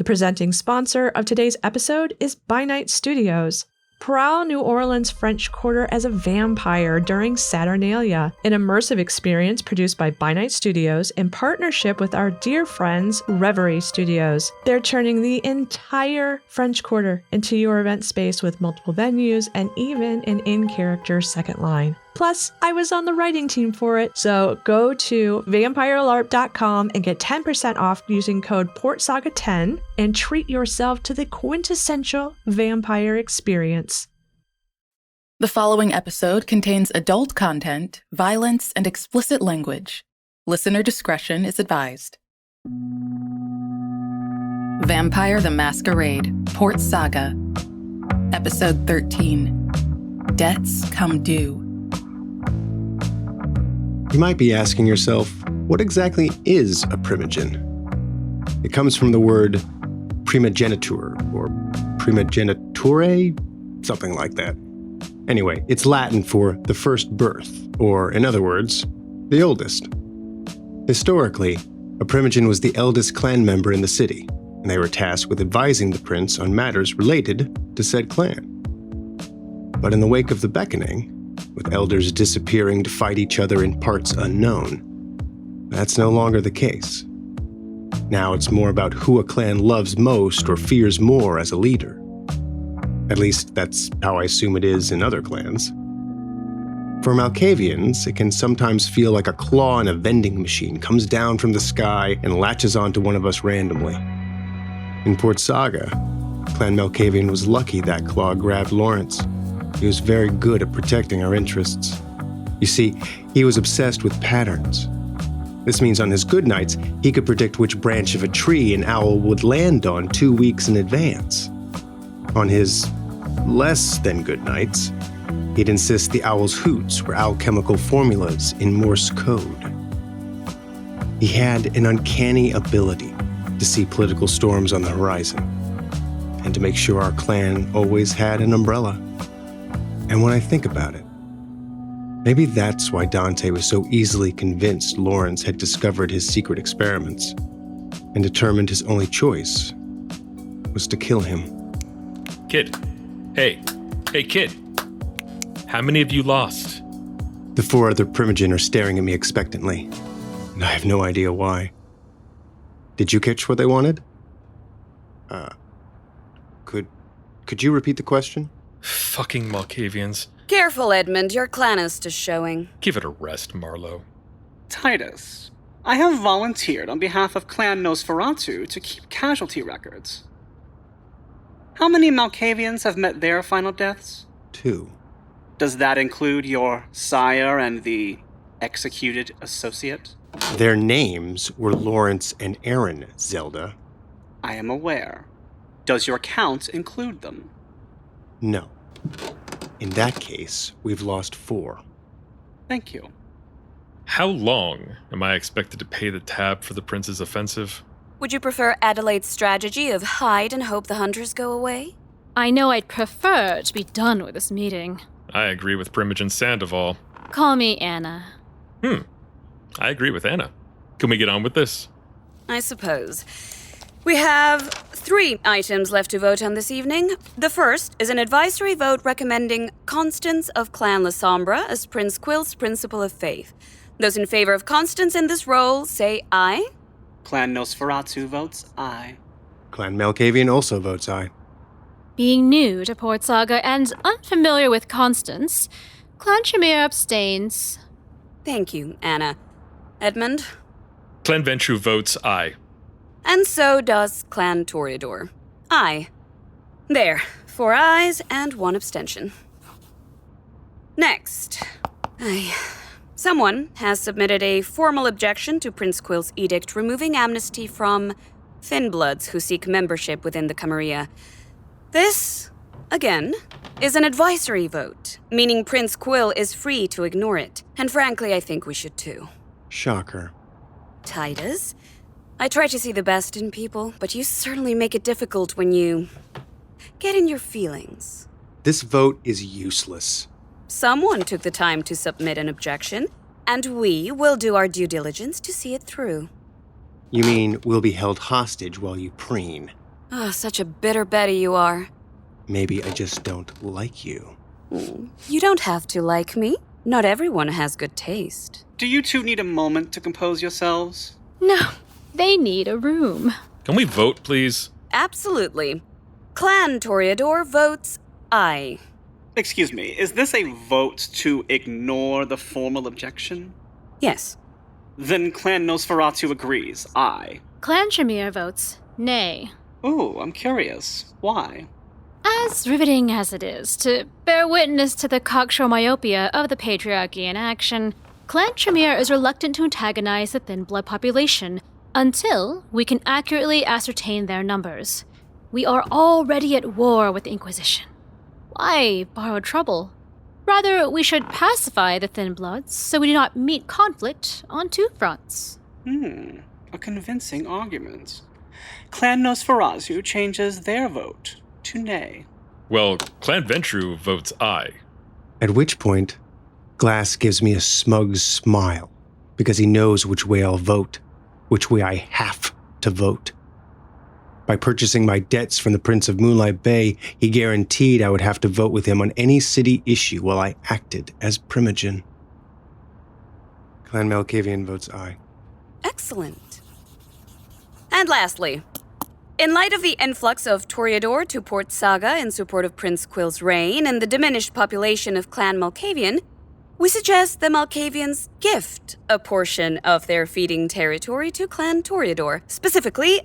The presenting sponsor of today's episode is By Night Studios. Prowl New Orleans' French Quarter as a vampire during Saturnalia, an immersive experience produced by By Night Studios in partnership with our dear friends Reverie Studios. They're turning the entire French Quarter into your event space with multiple venues and even an in-character second line. Plus, I was on the writing team for it, so go to vampirelarp.com and get 10% off using code PORTSAGA10 and treat yourself to the quintessential vampire experience. The following episode contains adult content, violence, and explicit language. Listener discretion is advised. Vampire the Masquerade, Port Saga, Episode 13. Debts Come Due. You might be asking yourself, what exactly is a primogen? It comes from the word primogeniture or primogeniture, something like that. Anyway, it's Latin for the first birth, or in other words, the oldest. Historically, a primogen was the eldest clan member in the city, and they were tasked with advising the prince on matters related to said clan. But in the wake of the Beckoning, with elders disappearing to fight each other in parts unknown, that's no longer the case. Now it's more about who a clan loves most or fears more as a leader. At least that's how I assume it is in other clans. For Malkavians, it can sometimes feel like a claw in a vending machine comes down from the sky and latches onto one of us randomly. In Port Saga, Clan Malkavian was lucky that claw grabbed Lawrence. He was very good at protecting our interests. You see, he was obsessed with patterns. This means on his good nights, he could predict which branch of a tree an owl would land on 2 weeks in advance. On his less than good nights, he'd insist the owl's hoots were alchemical formulas in Morse code. He had an uncanny ability to see political storms on the horizon, and to make sure our clan always had an umbrella. And when I think about it, maybe that's why Dante was so easily convinced Lawrence had discovered his secret experiments and determined his only choice was to kill him. Kid. Hey, kid. How many of you lost? The 4 other Primogen are staring at me expectantly, and I have no idea why. Did you catch what they wanted? Could you repeat the question? Fucking Malkavians. Careful, Edmund, your clanist is showing. Give it a rest, Marlowe. Titus, I have volunteered on behalf of Clan Nosferatu to keep casualty records. How many Malkavians have met their final deaths? 2. Does that include your sire and the executed associate? Their names were Lawrence and Aaron, Zelda. I am aware. Does your count include them? No. In that case, we've lost 4. Thank you. How long am I expected to pay the tab for the prince's offensive? Would you prefer Adelaide's strategy of hide and hope the hunters go away? I know I'd prefer to be done with this meeting. I agree with Primogen Sandoval. Call me Anna. I agree with Anna. Can we get on with this? I suppose. We have 3 items left to vote on this evening. The first is an advisory vote recommending Constance of Clan La Sombra as Prince Quill's Principal of Faith. Those in favor of Constance in this role say aye. Clan Nosferatu votes aye. Clan Malkavian also votes aye. Being new to Port Saga and unfamiliar with Constance, Clan Shamir abstains. Thank you, Anna. Edmund? Clan Ventru votes aye. And so does Clan Toreador. Aye. There, 4 ayes and 1 abstention. Next. Someone has submitted a formal objection to Prince Quill's edict removing amnesty from Thinbloods who seek membership within the Camarilla. This, again, is an advisory vote, meaning Prince Quill is free to ignore it. And frankly, I think we should too. Shocker. Titus? I try to see the best in people, but you certainly make it difficult when you get in your feelings. This vote is useless. Someone took the time to submit an objection, and we will do our due diligence to see it through. You mean we'll be held hostage while you preen? Oh, such a bitter Betty you are. Maybe I just don't like you. You don't have to like me. Not everyone has good taste. Do you two need a moment to compose yourselves? No, they need a room. Can we vote, please? Absolutely. Clan Toreador votes aye. Excuse me, is this a vote to ignore the formal objection? Yes. Then Clan Nosferatu agrees, aye. Clan Tremere votes nay. Ooh, I'm curious. Why? As riveting as it is to bear witness to the cocksure myopia of the patriarchy in action, Clan Tremere is reluctant to antagonize the thin blood population until we can accurately ascertain their numbers. We are already at war with the Inquisition. Why borrow trouble? Rather, we should pacify the thin bloods so we do not meet conflict on two fronts. A convincing argument. Clan Nosferatu changes their vote to nay. Well, Clan Ventru votes aye. At which point, Glass gives me a smug smile because he knows which way I'll vote, which way I have to vote. By purchasing my debts from the Prince of Moonlight Bay, he guaranteed I would have to vote with him on any city issue while I acted as Primogen. Clan Malkavian votes aye. Excellent. And lastly, in light of the influx of Toreador to Port Saga in support of Prince Quill's reign and the diminished population of Clan Malkavian, we suggest the Malkavians gift a portion of their feeding territory to Clan Toreador, specifically,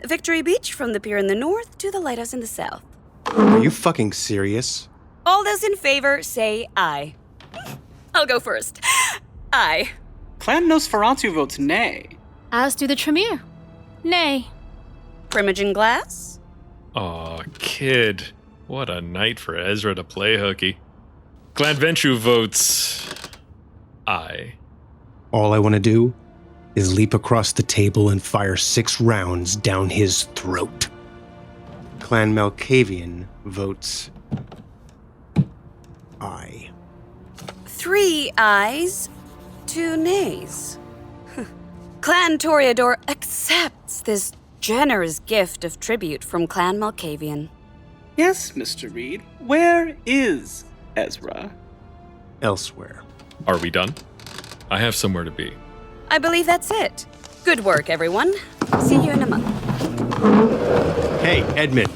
Victory Beach from the pier in the north to the lighthouse in the south. Are you fucking serious? All those in favor say aye. I'll go first. Aye. Clan Nosferatu votes nay. As do the Tremere. Nay. Primogen Glass? Aw, kid. What a night for Ezra to play hooky. Clan Ventru votes aye. All I want to do is leap across the table and fire 6 rounds down his throat. Clan Malkavian votes aye. 3 ayes, 2 nays. Clan Toreador accepts this generous gift of tribute from Clan Malkavian. Yes, Mr. Reed. Where is Ezra? Elsewhere. Are we done? I have somewhere to be. I believe that's it. Good work, everyone. See you in a month. Hey, Edmund.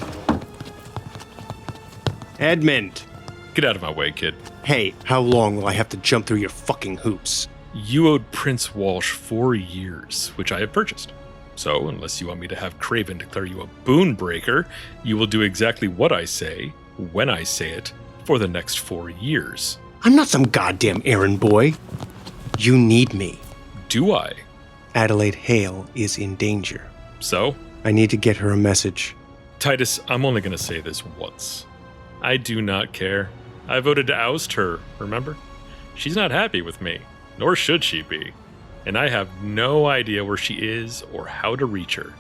Edmund! Get out of my way, kid. Hey, how long will I have to jump through your fucking hoops? You owed Prince Walsh 4 years, which I have purchased. So, unless you want me to have Craven declare you a boon breaker, you will do exactly what I say, when I say it, for the next 4 years. I'm not some goddamn errand boy. You need me. Do I? Adelaide Hale is in danger. So? I need to get her a message. Titus, I'm only going to say this once. I do not care. I voted to oust her, remember? She's not happy with me, nor should she be. And I have no idea where she is or how to reach her.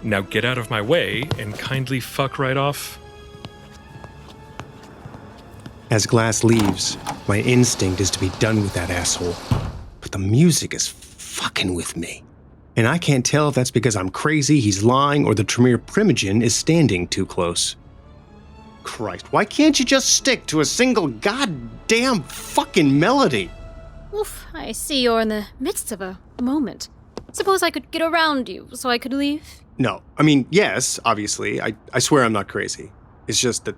Now get out of my way and kindly fuck right off. As Glass leaves, my instinct is to be done with that asshole. But the music is fucking with me. And I can't tell if that's because I'm crazy, he's lying, or the Tremere Primogen is standing too close. Christ, why can't you just stick to a single goddamn fucking melody? Oof, I see you're in the midst of a moment. Suppose I could get around you so I could leave? No, I mean, yes, obviously. I swear I'm not crazy. It's just that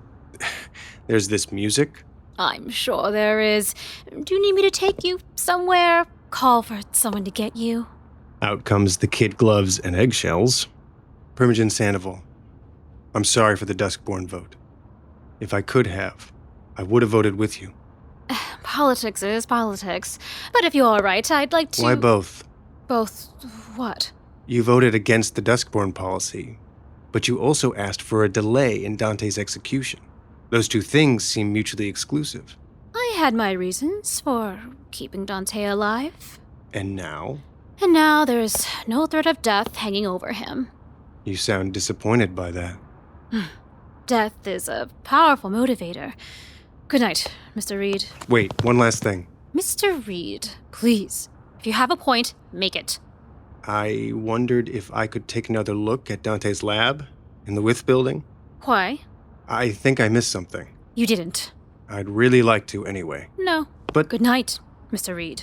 there's this music. I'm sure there is. Do you need me to take you somewhere? Call for someone to get you? Out comes the kid gloves and eggshells. Primogen Sandoval, I'm sorry for the Duskborn vote. If I could have, I would have voted with you. Politics is politics. But if you're right, I'd like to... Why both? Both what? You voted against the Duskborn policy, but you also asked for a delay in Dante's execution. Those two things seem mutually exclusive. I had my reasons for keeping Dante alive. And now? And now there's no threat of death hanging over him. You sound disappointed by that. Death is a powerful motivator. Good night, Mr. Reed. Wait, one last thing. Mr. Reed, please. If you have a point, make it. I wondered if I could take another look at Dante's lab In the With building? Why? I think I missed something. You didn't. I'd really like to anyway. No. But Good night, Mr. Reed.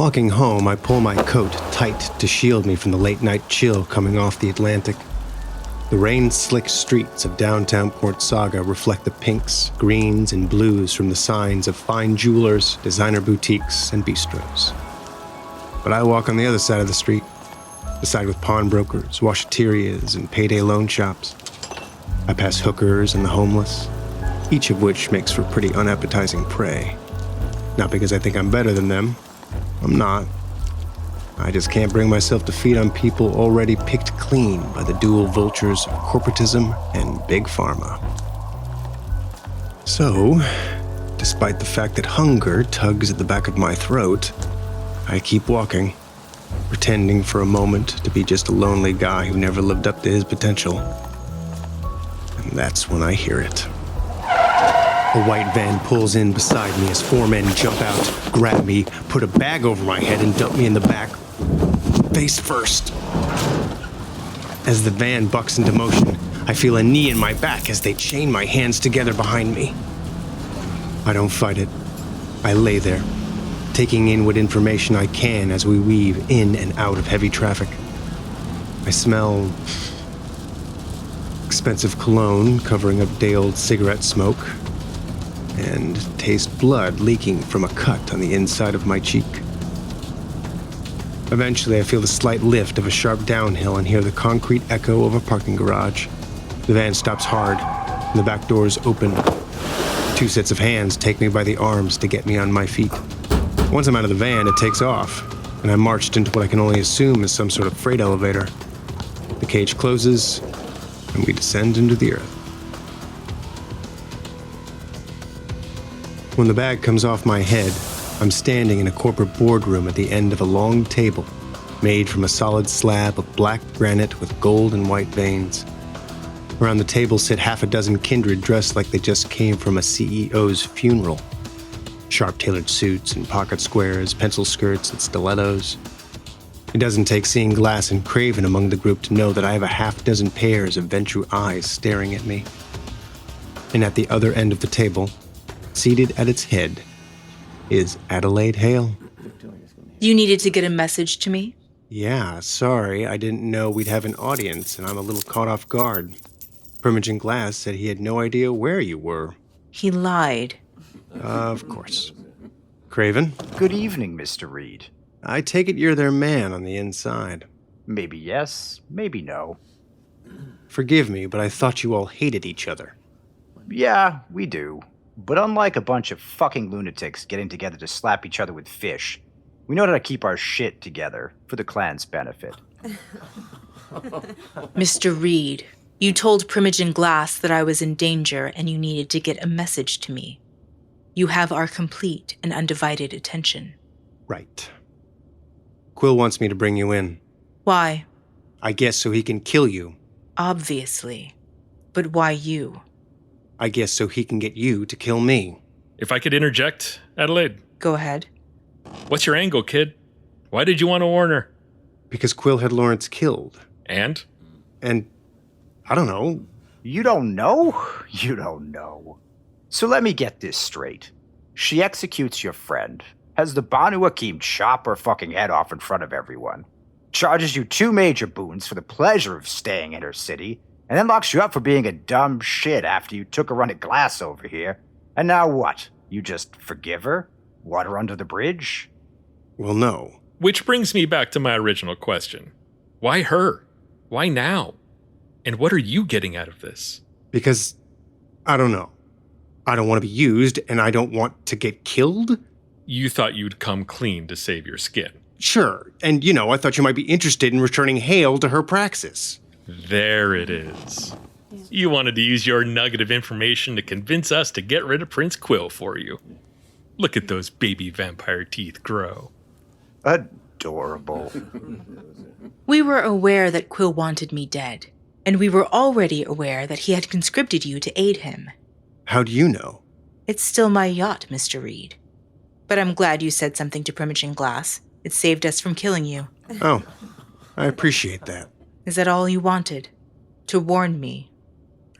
walking home, I pull my coat tight to shield me from the late-night chill coming off the Atlantic. The rain-slicked streets of downtown Port Saga reflect the pinks, greens, and blues from the signs of fine jewelers, designer boutiques, and bistros. But I walk on the other side of the street, the side with pawnbrokers, washaterias, and payday loan shops. I pass hookers and the homeless, each of which makes for pretty unappetizing prey. Not because I think I'm better than them. I'm not. I just can't bring myself to feed on people already picked clean by the dual vultures of corporatism and big pharma. So, despite the fact that hunger tugs at the back of my throat, I keep walking, pretending for a moment to be just a lonely guy who never lived up to his potential. And that's when I hear it. A white van pulls in beside me as 4 men jump out, grab me, put a bag over my head, and dump me in the back, face first. As the van bucks into motion, I feel a knee in my back as they chain my hands together behind me. I don't fight it. I lay there, taking in what information I can as we weave in and out of heavy traffic. I smell expensive cologne covering up day-old cigarette smoke, and taste blood leaking from a cut on the inside of my cheek. Eventually, I feel the slight lift of a sharp downhill and hear the concrete echo of a parking garage. The van stops hard, and the back doors open. 2 sets of hands take me by the arms to get me on my feet. Once I'm out of the van, it takes off, and I'm marched into what I can only assume is some sort of freight elevator. The cage closes, and we descend into the earth. When the bag comes off my head, I'm standing in a corporate boardroom at the end of a long table, made from a solid slab of black granite with gold and white veins. Around the table sit half a dozen kindred dressed like they just came from a CEO's funeral. Sharp-tailored suits and pocket squares, pencil skirts and stilettos. It doesn't take seeing Glass and Craven among the group to know that I have a half-dozen pairs of Ventru eyes staring at me. And at the other end of the table, seated at its head, is Adelaide Hale. You needed to get a message to me? Yeah, sorry, I didn't know we'd have an audience, and I'm a little caught off guard. Primogen Glass said he had no idea where you were. He lied. Of course. Craven? Good evening, Mr. Reed. I take it you're their man on the inside. Maybe yes, maybe no. Forgive me, but I thought you all hated each other. Yeah, we do. But unlike a bunch of fucking lunatics getting together to slap each other with fish, we know how to keep our shit together for the clan's benefit. Mr. Reed, you told Primogen Glass that I was in danger and you needed to get a message to me. You have our complete and undivided attention. Right. Quill wants me to bring you in. Why? I guess so he can kill you. Obviously. But why you? I guess so he can get you to kill me. If I could interject, Adelaide. Go ahead. What's your angle, kid? Why did you want to warn her? Because Quill had Lawrence killed. And? And, I don't know. You don't know? You don't know. So let me get this straight. She executes your friend, has the Banu Hakim chop her fucking head off in front of everyone, charges you 2 major boons for the pleasure of staying in her city, and then locks you up for being a dumb shit after you took a run at Glass over here. And now what? You just forgive her? Water under the bridge? Well, no. Which brings me back to my original question. Why her? Why now? And what are you getting out of this? Because, I don't know. I don't want to be used, and I don't want to get killed? You thought you'd come clean to save your skin. Sure, and I thought you might be interested in returning Hale to her praxis. There it is. You wanted to use your nugget of information to convince us to get rid of Prince Quill for you. Look at those baby vampire teeth grow. Adorable. We were aware that Quill wanted me dead, and we were already aware that he had conscripted you to aid him. How do you know? It's still my yacht, Mr. Reed. But I'm glad you said something to Primogen Glass. It saved us from killing you. Oh, I appreciate that. Is that all you wanted? To warn me?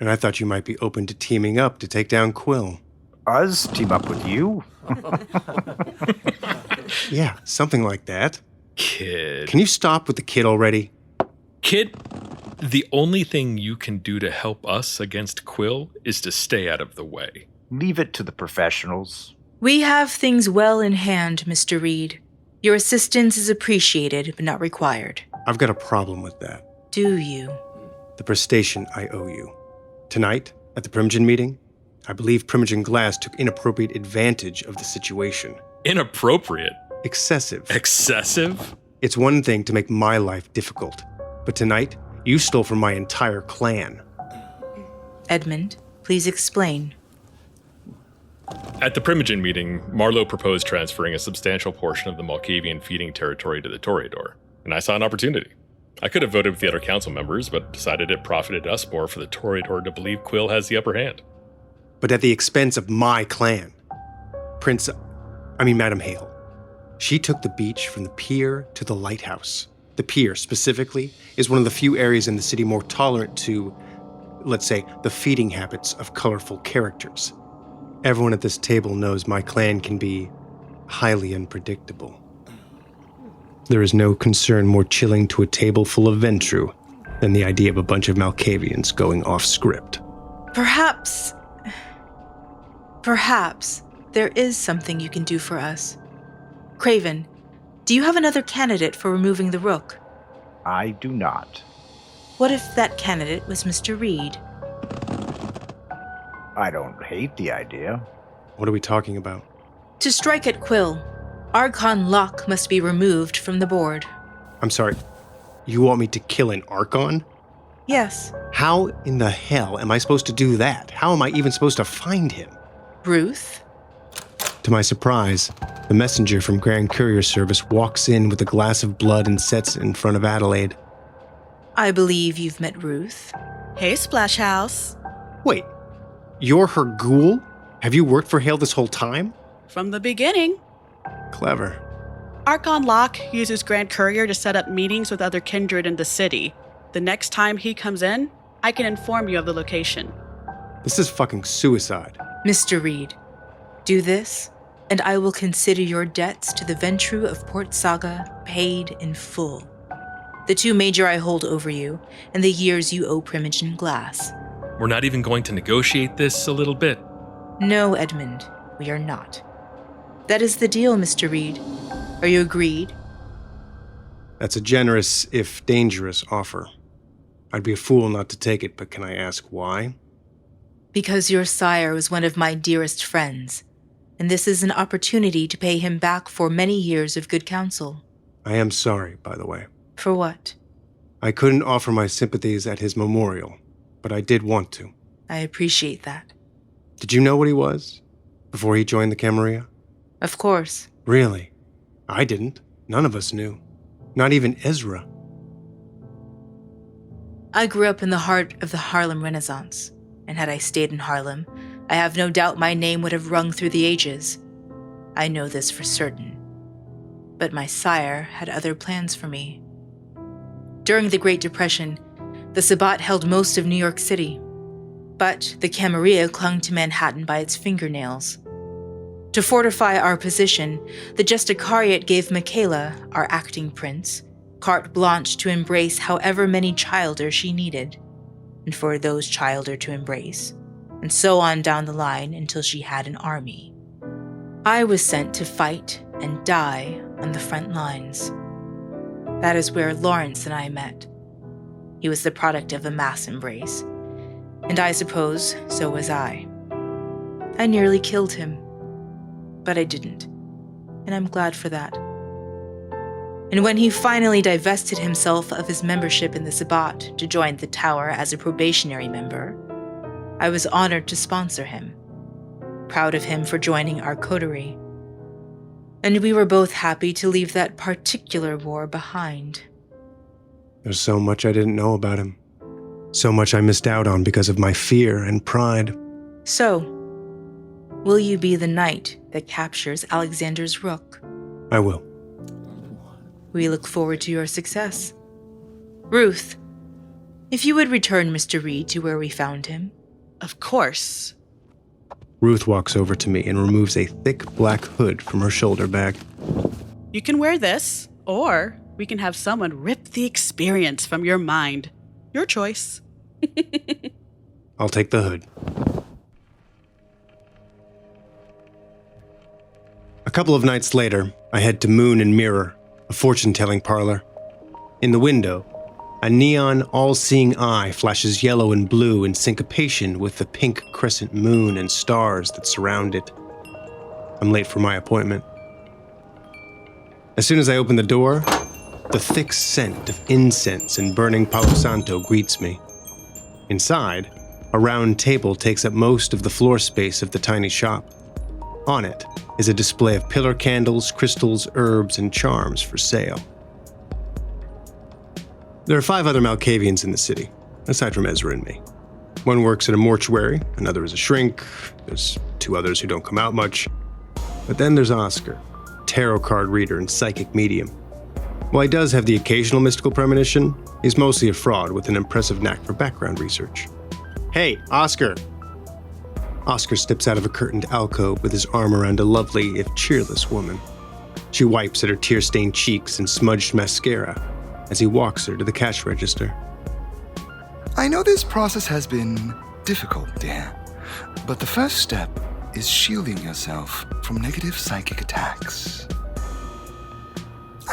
And I thought you might be open to teaming up to take down Quill. Us team up with you? Yeah, something like that. Kid. Can you stop with the kid already? Kid, the only thing you can do to help us against Quill is to stay out of the way. Leave it to the professionals. We have things well in hand, Mr. Reed. Your assistance is appreciated, but not required. I've got a problem with that. Do you? The prestation I owe you. Tonight, at the Primogen meeting, I believe Primogen Glass took inappropriate advantage of the situation. Inappropriate? Excessive. Excessive? It's one thing to make my life difficult, but tonight, you stole from my entire clan. Edmund, please explain. At the Primogen meeting, Marlowe proposed transferring a substantial portion of the Malkavian feeding territory to the Toreador, and I saw an opportunity. I could have voted with the other council members, but decided it profited us more for the Toreador to believe Quill has the upper hand. But at the expense of my clan. Madam Hale. She took the beach from the pier to the lighthouse. The pier, specifically, is one of the few areas in the city more tolerant to, let's say, the feeding habits of colorful characters. Everyone at this table knows my clan can be highly unpredictable. There is no concern more chilling to a table full of Ventru than the idea of a bunch of Malkavians going off script. Perhaps there is something you can do for us. Craven, do you have another candidate for removing the Rook? I do not. What if that candidate was Mr. Reed? I don't hate the idea. What are we talking about? To strike at Quill, Archon Locke must be removed from the board. I'm sorry, you want me to kill an Archon? Yes. How in the hell am I supposed to do that? How am I even supposed to find him? Ruth? To my surprise, the messenger from Grand Courier Service walks in with a glass of blood and sets it in front of Adelaide. I believe you've met Ruth. Hey, Splash House. Wait, you're her ghoul? Have you worked for Hale this whole time? From the beginning. Clever. Archon Locke uses Grand Courier to set up meetings with other kindred in the city. The next time he comes in, I can inform you of the location. This is fucking suicide. Mr. Reed, do this, and I will consider your debts to the Ventru of Port Saga paid in full. The 2 major I hold over you, and the years you owe Primogen Glass. We're not even going to negotiate this a little bit. No, Edmund, we are not. That is the deal, Mr. Reed. Are you agreed? That's a generous, if dangerous, offer. I'd be a fool not to take it, but can I ask why? Because your sire was one of my dearest friends, and this is an opportunity to pay him back for many years of good counsel. I am sorry, by the way. For what? I couldn't offer my sympathies at his memorial, but I did want to. I appreciate that. Did you know what he was before he joined the Camarilla? Of course. Really? I didn't. None of us knew. Not even Ezra. I grew up in the heart of the Harlem Renaissance, and had I stayed in Harlem, I have no doubt my name would have rung through the ages. I know this for certain. But my sire had other plans for me. During the Great Depression, the Sabbat held most of New York City, but the Camarilla clung to Manhattan by its fingernails. To fortify our position, the Justicariat gave Michaela, our acting prince, carte blanche to embrace however many childer she needed, and for those childer to embrace, and so on down the line until she had an army. I was sent to fight and die on the front lines. That is where Lawrence and I met. He was the product of a mass embrace, and I suppose so was I. I nearly killed him, but I didn't, and I'm glad for that. And when he finally divested himself of his membership in the Sabbat to join the Tower as a probationary member, I was honored to sponsor him, proud of him for joining our coterie. And we were both happy to leave that particular war behind. There's so much I didn't know about him. So much I missed out on because of my fear and pride. So, will you be the knight that captures Alexander's Rook? I will. We look forward to your success. Ruth, if you would return Mr. Reed to where we found him. Of course. Ruth walks over to me and removes a thick black hood from her shoulder bag. You can wear this, or we can have someone rip the experience from your mind. Your choice. I'll take the hood. A couple of nights later, I head to Moon and Mirror, a fortune-telling parlor. In the window, a neon, all-seeing eye flashes yellow and blue in syncopation with the pink crescent moon and stars that surround it. I'm late for my appointment. As soon as I open the door, the thick scent of incense and burning Palo Santo greets me. Inside, a round table takes up most of the floor space of the tiny shop. On it is a display of pillar candles, crystals, herbs, and charms for sale. There are 5 other Malkavians in the city, aside from Ezra and me. One works at a mortuary, another is a shrink, there's 2 others who don't come out much. But then there's Oscar, tarot card reader and psychic medium. While he does have the occasional mystical premonition, he's mostly a fraud with an impressive knack for background research. Hey, Oscar! Oscar steps out of a curtained alcove with his arm around a lovely, if cheerless, woman. She wipes at her tear-stained cheeks and smudged mascara as he walks her to the cash register. I know this process has been difficult, dear, but the first step is shielding yourself from negative psychic attacks.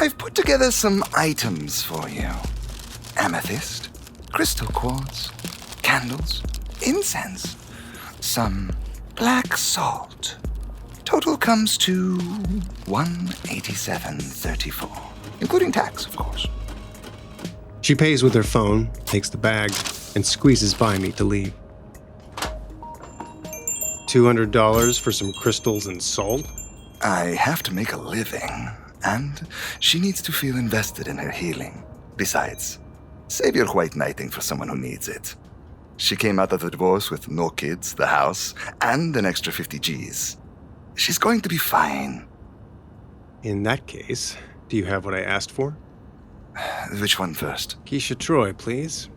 I've put together some items for you. Amethyst, crystal quartz, candles, incense, some black salt. Total comes to $187.34, including tax, of course. She pays with her phone, takes the bag, and squeezes by me to leave. $200 for some crystals and salt? I have to make a living, and she needs to feel invested in her healing. Besides, save your white knighting for someone who needs it. She came out of the divorce with no kids, the house, and an extra 50 G's. She's going to be fine. In that case, do you have what I asked for? Which one first? Keisha Troy, please.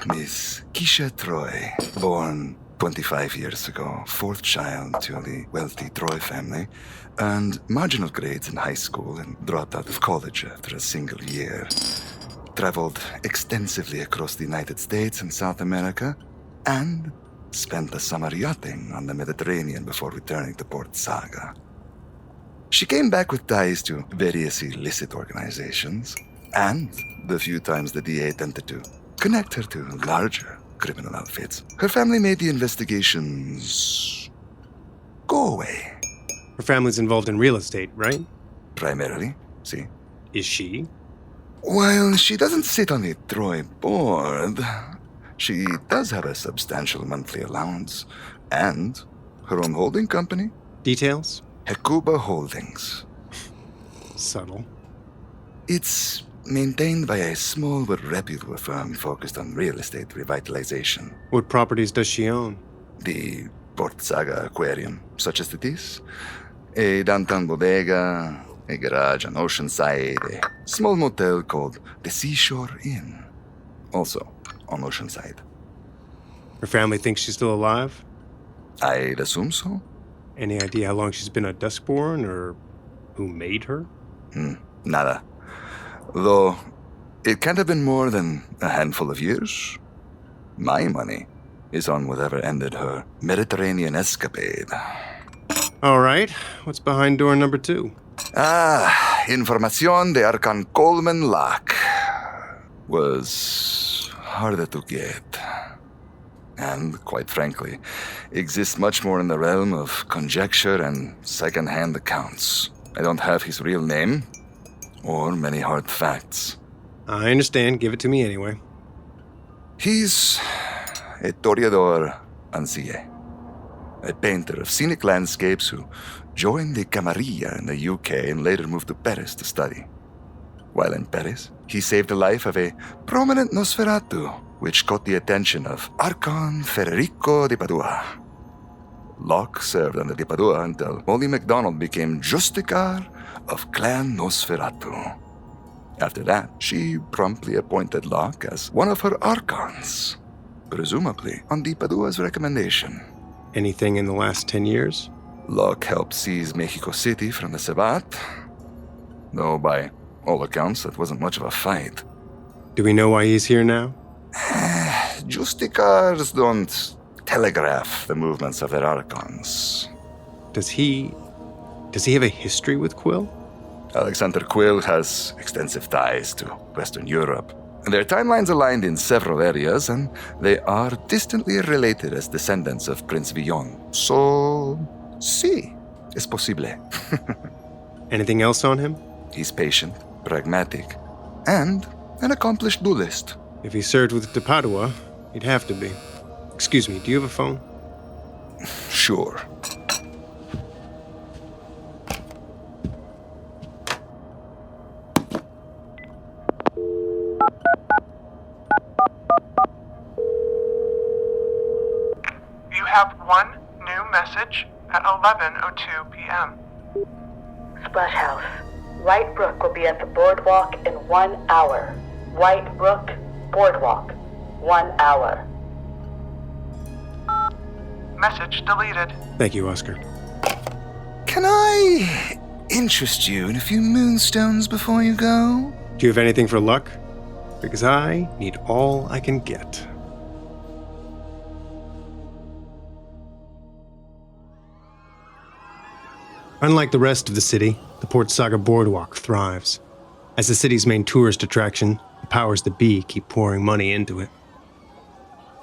Miss Keisha Troy, born 25 years ago, 4th child to the wealthy Troy family, earned marginal grades in high school and dropped out of college after a single year. Traveled extensively across the United States and South America, and spent the summer yachting on the Mediterranean before returning to Port Saga. She came back with ties to various illicit organizations, and the few times the DA attempted to connect her to larger criminal outfits, her family made the investigations go away. Her family's involved in real estate, right? Primarily, see? Is she? While she doesn't sit on the Troy board, she does have a substantial monthly allowance and her own holding company. Details? Hekuba Holdings. Subtle. It's maintained by a small but reputable firm focused on real estate revitalization. What properties does she own? The Port Saga Aquarium, such as this. A downtown bodega, a garage on Oceanside, a small motel called the Seashore Inn, also on Oceanside. Her family thinks she's still alive? I'd assume so. Any idea how long she's been a Duskborn, or who made her? Nada. Though, it can't have been more than a handful of years. My money is on whatever ended her Mediterranean escapade. All right. What's behind door number 2? Información de Arcan Coleman Lock was harder to get. And, quite frankly, exists much more in the realm of conjecture and second-hand accounts. I don't have his real name, or many hard facts. I understand. Give it to me anyway. He's a toreador ancille, a painter of scenic landscapes who joined the Camarilla in the UK and later moved to Paris to study. While in Paris, he saved the life of a prominent Nosferatu, which caught the attention of Archon Federico de Padua. Locke served under de Padua until Molly MacDonald became Justicar of Clan Nosferatu. After that, she promptly appointed Locke as one of her archons, presumably on the Padua's recommendation. Anything in the last 10 years? Locke helped seize Mexico City from the Sabbat, though by all accounts that wasn't much of a fight. Do we know why he's here now? Justicars don't telegraph the movements of their archons. Does he have a history with Quill? Alexander Quill has extensive ties to Western Europe. Their timelines aligned in several areas, and they are distantly related as descendants of Prince Villon. So, sí, es posible. Anything else on him? He's patient, pragmatic, and an accomplished duelist. If he served with de Padua, he'd have to be. Excuse me, do you have a phone? Sure. You have one new message at 11:02 p.m. Splash House. White Brook will be at the boardwalk in 1 hour. White Brook, boardwalk, 1 hour. Message deleted. Thank you, Oscar. Can I interest you in a few moonstones before you go? Do you have anything for luck? Because I need all I can get. Unlike the rest of the city, the Port Saga boardwalk thrives. As the city's main tourist attraction, the powers that be keep pouring money into it.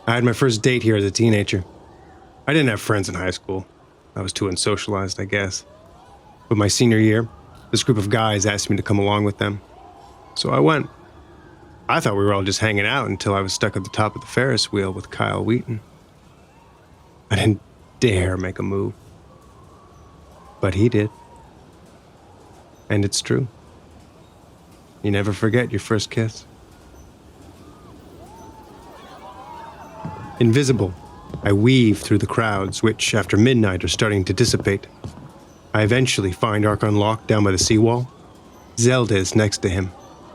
I had my first date here as a teenager. I didn't have friends in high school. I was too unsocialized, I guess. But my senior year, this group of guys asked me to come along with them. So I went. I thought we were all just hanging out until I was stuck at the top of the Ferris wheel with Kyle Wheaton. I didn't dare make a move. But he did. And it's true. You never forget your first kiss. Invisible, I weave through the crowds, which, after midnight, are starting to dissipate. I eventually find Archon Locke down by the seawall. Zelda is next to him,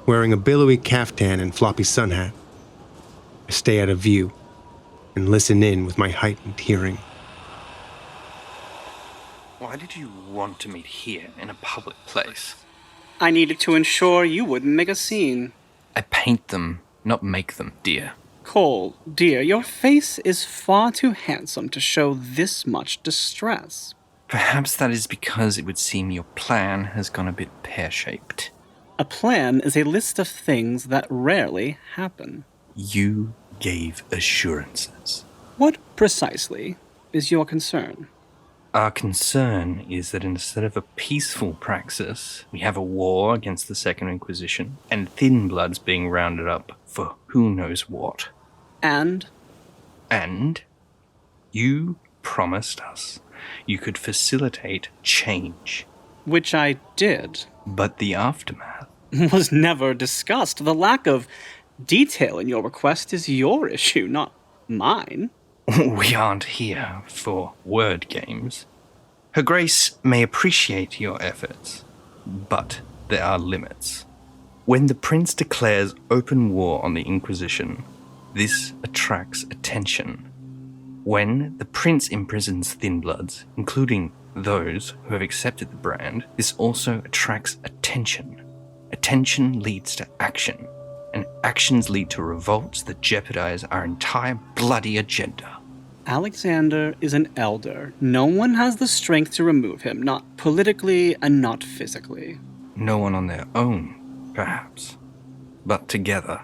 wearing a billowy caftan and floppy sun hat. I stay out of view and listen in with my heightened hearing. Why did you want to meet here in a public place? I needed to ensure you wouldn't make a scene. I paint them, not make them, dear. Cole, dear, your face is far too handsome to show this much distress. Perhaps that is because it would seem your plan has gone a bit pear-shaped. A plan is a list of things that rarely happen. You gave assurances. What precisely is your concern? Our concern is that instead of a peaceful praxis, we have a war against the Second Inquisition, and thin bloods being rounded up for who knows what. And you promised us you could facilitate change. Which I did. But the aftermath was never discussed. The lack of detail in your request is your issue, not mine. We aren't here for word games. Her Grace may appreciate your efforts, but there are limits. When the Prince declares open war on the Inquisition, this attracts attention. When the Prince imprisons thin bloods, including those who have accepted the brand, this also attracts attention. Attention leads to action, and actions lead to revolts that jeopardize our entire bloody agenda. Alexander is an elder. No one has the strength to remove him, not politically and not physically. No one on their own, perhaps, but together.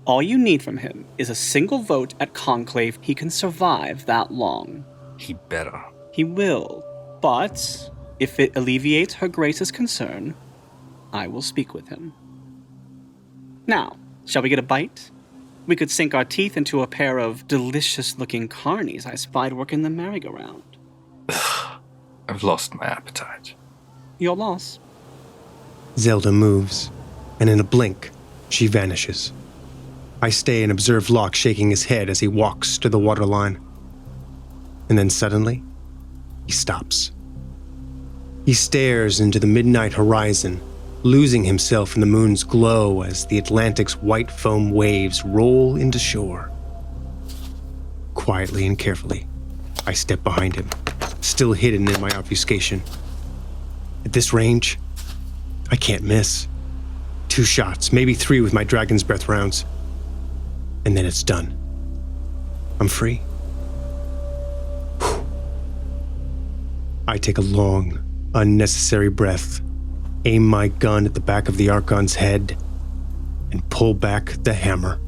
All you need from him is a single vote at conclave. He can survive that long. He better. He will, but if it alleviates Her Grace's concern, I will speak with him. Now, shall we get a bite? We could sink our teeth into a pair of delicious-looking carnies I spied working the merry-go-round. I've lost my appetite. Your loss. Zelda moves, and in a blink, she vanishes. I stay and observe Locke shaking his head as he walks to the waterline. And then suddenly, he stops. He stares into the midnight horizon, losing himself in the moon's glow as the Atlantic's white foam waves roll into shore. Quietly and carefully, I step behind him, still hidden in my obfuscation. At this range, I can't miss. 2 shots, maybe 3 with my Dragon's Breath rounds. And then it's done. I'm free. Whew. I take a long, unnecessary breath, aim my gun at the back of the Archon's head, and pull back the hammer.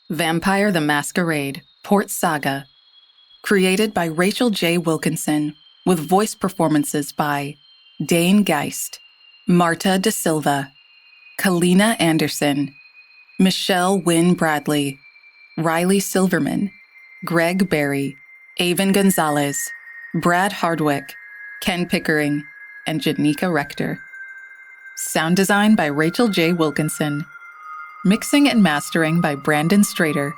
Vampire the Masquerade, Port Saga. Created by Rachel J. Wilkinson, with voice performances by Dain Geist, Marta de Silva, Callina Anderson, Michelle Wynn Bradley, Riley Silverman, Greg Berry, Aven Gonzalez, Brad Hardwicke, Ken Pickering, and Janeka Rector. Sound design by Rachel J. Wilkinson. Mixing and mastering by Brandon Strader.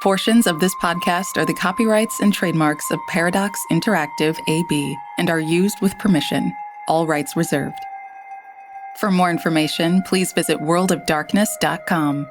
Portions of this podcast are the copyrights and trademarks of Paradox Interactive AB and are used with permission, all rights reserved. For more information, please visit worldofdarkness.com.